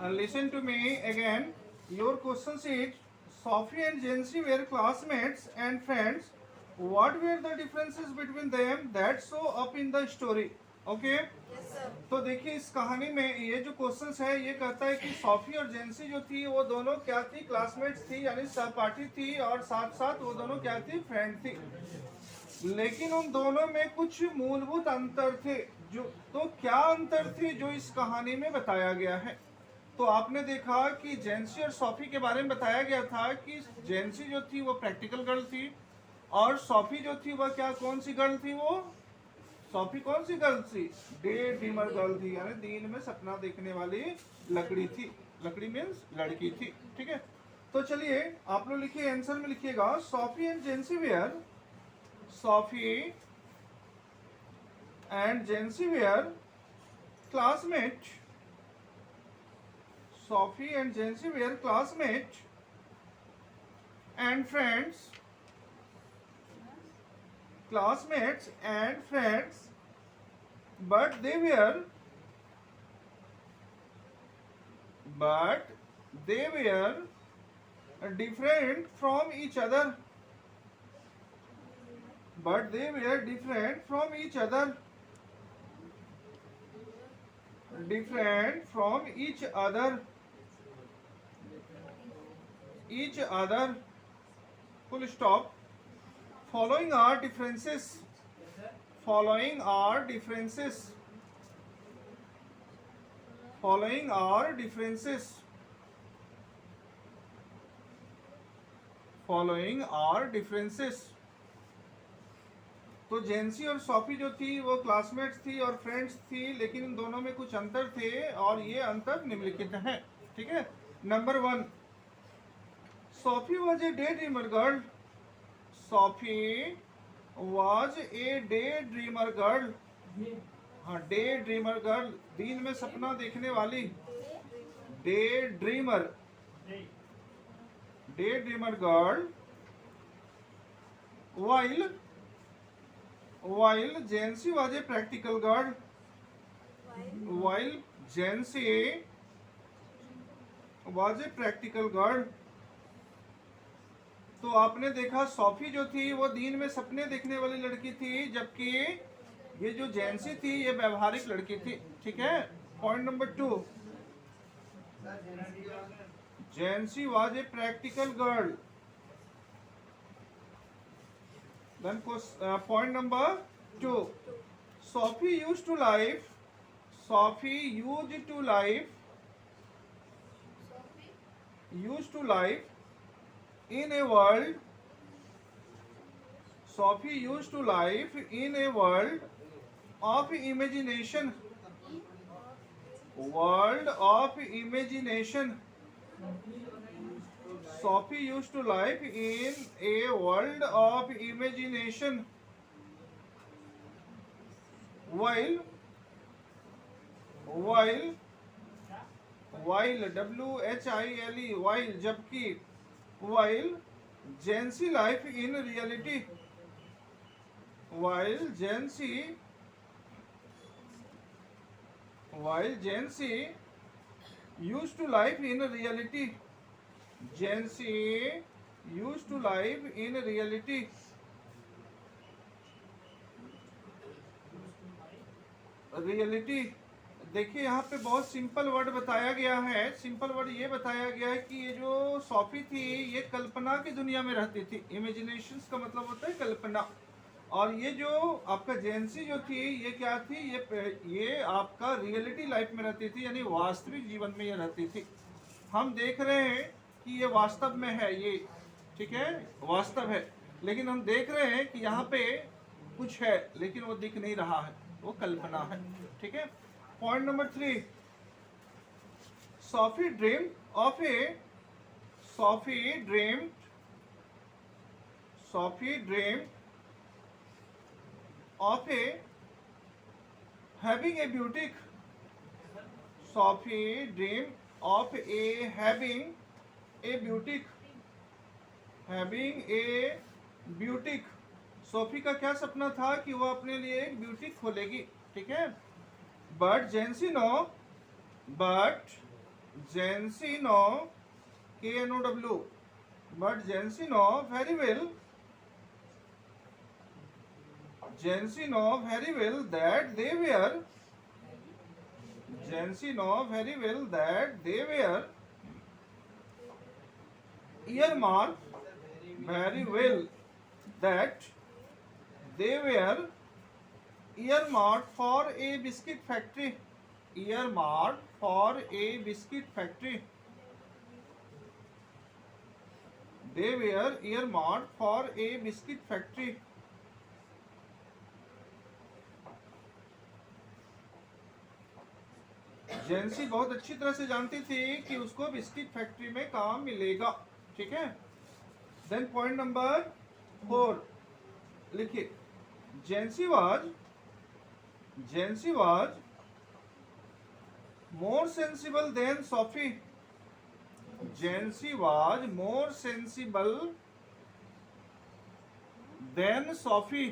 Listen to me again. Your question is Sophie and Jancy were classmates and friends. What were the differences between them that show up in the story? Okay? Yes, sir. तो देखिए इस कहानी में ये जो questions है ये कहता है कि सॉफी और जेंसी जो थी वो दोनों क्या थी, क्लासमेट्स थी यानी सहपाठी थी, और साथ साथ वो दोनों क्या थी, फ्रेंड थी। लेकिन उन दोनों में कुछ मूलभूत अंतर थे। जो तो क्या अंतर थे जो इस कहानी में बताया गया है? तो आपने देखा कि जेंसी और सॉफी के बारे में बताया गया था कि जेंसी जो थी वो प्रैक्टिकल गर्ल थी, और सॉफी जो थी वह क्या, कौन सी गर्ल थी? वो सॉफी कौन सी गर्ल थी? डे ड्रीमर गर्ल थी, यानी दिन में सपना देखने वाली लकड़ी थी। लकड़ी मीन्स लड़की थी। ठीक है, तो चलिए आप लोग लिखिए, आंसर में लिखिएगा Sophie and Jancy were, Sophie and Jancy were classmate, Sophie and Jancy were classmates and friends, but they were different from each other. But they were different from each other. Different from each other. Each other. Full stop. Following are differences. Following are differences. Following are differences. Following are differences. तो जेंसी और Sophie जो थी वो classmates थी और friends थी, लेकिन इन दोनों में कुछ अंतर थे और ये अंतर निम्नलिखित हैं। ठीक है, number 1, Sophie was a daydreamer girl. Sophie was a daydreamer girl. हाँ, daydreamer girl, दिन में सपना देखने वाली। Daydreamer girl. While Jancy was a practical girl. While Jancy was a practical girl. तो आपने देखा सॉफी जो थी वो दिन में सपने देखने वाली लड़की थी, जबकि ये जो जेंसी थी ये व्यवहारिक लड़की थी। ठीक है, point number 2, Jancy was a practical girl. Then point number 2, Sophie used to life in a world. Sophie used to live in a world of imagination. World of imagination. Sophie used to live in a world of imagination. While WHILE, while जबकि while Jancy life in reality. While Jancy used to live in reality. Jancy used to live in reality. Reality, देखिए यहाँ पे बहुत simple word बताया गया है। Simple word ये बताया गया है कि ये जो सॉफी थी ये कल्पना की दुनिया में रहती थी। इमेजिनेशंस का मतलब होता है कल्पना। और ये जो आपका जेंसी जो थी ये क्या थी, ये आपका रियलिटी लाइफ में रहती थी, यानी वास्तविक जीवन में ये रहती थी। हम देख रहे हैं कि ये वास्तव में है, ये ठीक है वास्तव है, लेकिन हम देख रहे हैं कि यहाँ पे कुछ है लेकिन वो दिख नहीं रहा है, वो कल्पना है। ठीक है, point number 3, Sophie dreamed of a having a boutique. Sophie dreamed of having a boutique. Sophie का क्या सपना था कि वो अपने लिए एक ब्यूटीक खोलेगी। ठीक है, but Jansi know, K-N-O-W, but Jansi know very well. Jansi know very well that they were. Jansi know very well that they were earmarked very well that they were earmarked for a biscuit factory. Earmarked for a biscuit factory. They were earmarked for a biscuit factory. जेंसी बहुत अच्छी तरह से जानती थी कि उसको biscuit factory में काम मिलेगा. ठीक है. देन पॉइंट नंबर 4 लिखिए. जेंसी was more sensible than Sophie. Jansi was more sensible than Sophie.